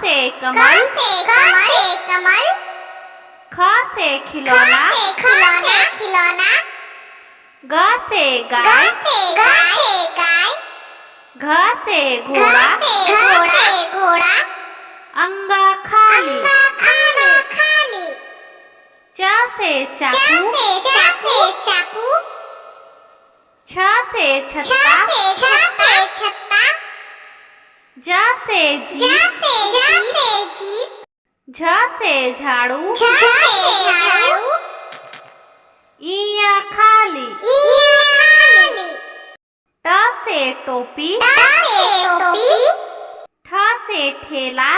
से कमल, ख से खिलौना, ग से गाय, घ से घोड़ा, अंगा खाली, च से चाकू, छ से छत्ता, ज से जीप, झ से झाड़ू, इया खाली, ट से टोपी, ठ से ठेला,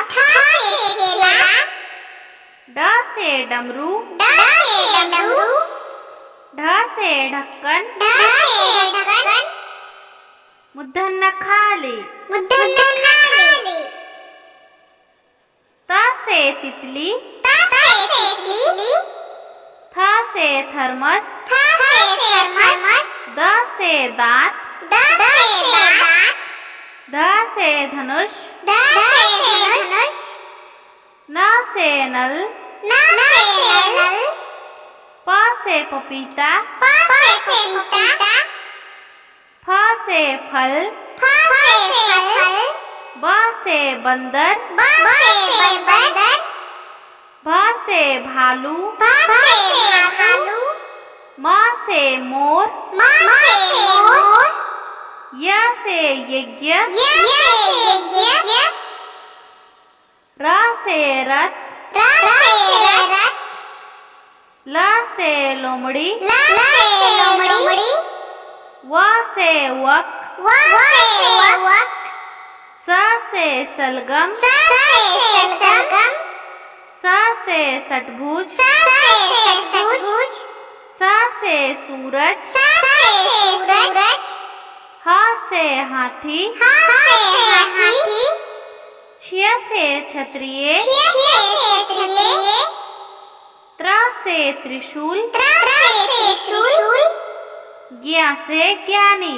ड से डमरू, ढ से ढक्कन, मूर्धन्य खाली, त से तितली, थ से थर्मस, द से दांत, ध से धनुष, न से नल, प से पपीता, फ से फल, ब से बंदर, भ से भालू, म से मोर, य से यज्ञ, र से रथ, ल से लोमड़ी, व से वक, स से सलगम, स से षटभुज, स से सूरज, ह से हाथी, क्ष से क्षत्रिय, त्र से त्रिशूल, ज्ञ से ज्ञानी।